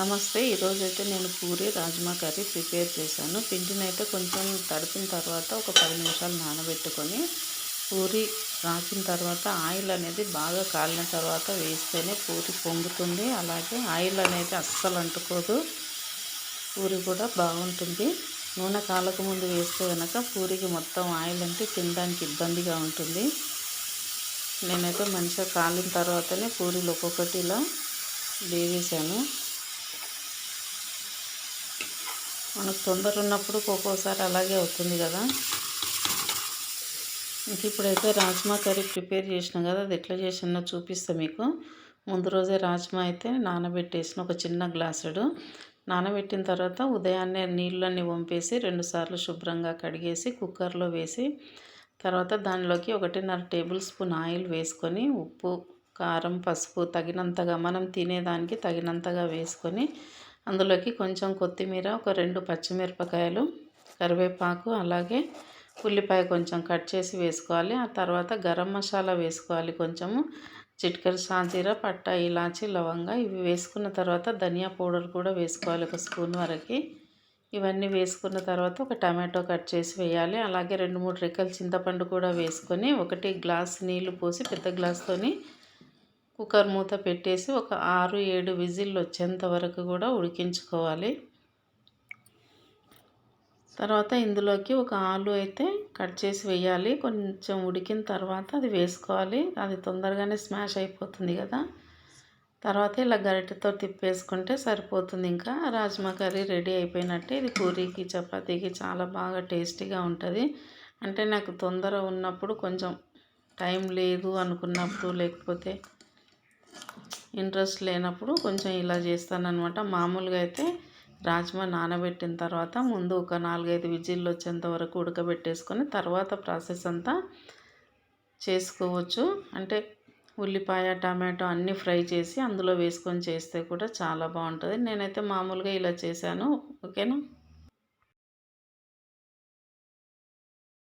నమస్తే. ఈరోజైతే నేను పూరి రాజ్మా కర్రీ ప్రిపేర్ చేశాను. పిండినైతే కొంచెం తడిపిన తర్వాత ఒక 10 నిమిషాలు నానబెట్టుకొని పూరి రాసిన తర్వాత ఆయిల్ అనేది బాగా కాలిన తర్వాత వేస్తేనే పూరి పొంగుతుంది. అలాగే ఆయిల్ అనేది అస్సలు అంటుకోదు. పూరి కూడా బాగుంటుంది. నూనె కాలక ముందు వేస్తే కనుక పూరికి మొత్తం ఆయిల్ అంటే తినడానికి ఇబ్బందిగా ఉంటుంది. నేనైతే మంచిగా కాలిన తర్వాతనే పూరీలు ఒక్కొక్కటి ఇలా వేసేసాను. మనకు తొందర ఉన్నప్పుడు ఒక్కోసారి అలాగే అవుతుంది కదా. ఇంక ఇప్పుడైతే రాజ్మా కర్రీ ప్రిపేర్ చేసినా కదా, అది ఎట్లా చేసినా చూపిస్తా మీకు. ముందు రోజే రాజ్మా అయితే నానబెట్టేసిన ఒక చిన్న గ్లాసుడు. నానబెట్టిన తర్వాత ఉదయాన్నే నీళ్ళన్నీ వంపేసి 2 సార్లు శుభ్రంగా కడిగేసి కుక్కర్లో వేసి తర్వాత దానిలోకి 1.5 టేబుల్ స్పూన్ ఆయిల్ వేసుకొని ఉప్పు, కారం, పసుపు తగినంతగా, మనం తినేదానికి తగినంతగా వేసుకొని అందులోకి కొంచెం కొత్తిమీర, ఒక 2 పచ్చిమిరపకాయలు, కరివేపాకు, అలాగే ఉల్లిపాయ కొంచెం కట్ చేసి వేసుకోవాలి. ఆ తర్వాత గరం మసాలా వేసుకోవాలి కొంచెము, చిటికెడు షాజీర, పట్ట, ఇలాచి, లవంగా ఇవి వేసుకున్న తర్వాత ధనియా పౌడర్ కూడా వేసుకోవాలి ఒక స్పూన్ వరకు. ఇవన్నీ వేసుకున్న తర్వాత ఒక టమాటో కట్ చేసి వేయాలి. అలాగే 2-3 రెక్కల చింతపండు కూడా వేసుకొని 1 గ్లాస్ నీళ్లు పోసి పెద్ద గ్లాస్తోని కుక్కర్ మూత పెట్టేసి ఒక 6-7 విజిల్లు వచ్చేంత వరకు కూడా ఉడికించుకోవాలి. తర్వాత ఇందులోకి ఒక ఆలు అయితే కట్ చేసి వేయాలి. కొంచెం ఉడికిన తర్వాత అది వేసుకోవాలి. అది తొందరగానే స్మాష్ అయిపోతుంది కదా. తర్వాత ఇలా గరిటెతో తిప్పేసుకుంటే సరిపోతుంది. ఇంకా రాజ్మా కర్రీ రెడీ అయిపోయినట్టే. ఇది పూరీకి, చపాతీకి చాలా బాగా టేస్టీగా ఉంటుంది. అంటే నాకు తొందర ఉన్నప్పుడు, కొంచెం టైం లేదు అనుకున్నప్పుడు, లేకపోతే ఇంట్రెస్ట్ లేనప్పుడు కొంచెం ఇలా చేస్తానన్నమాట. మామూలుగా అయితే రాజ్మా నానబెట్టిన తర్వాత ముందు ఒక 4-5 విజిల్లు వచ్చేంత వరకు ఉడకబెట్టేసుకొని తర్వాత ప్రాసెస్ అంతా చేసుకోవచ్చు. అంటే ఉల్లిపాయ, టమాటో అన్నీ ఫ్రై చేసి అందులో వేసుకొని చేస్తే కూడా చాలా బాగుంటుంది. నేనైతే మామూలుగా ఇలా చేశాను. ఓకేనా.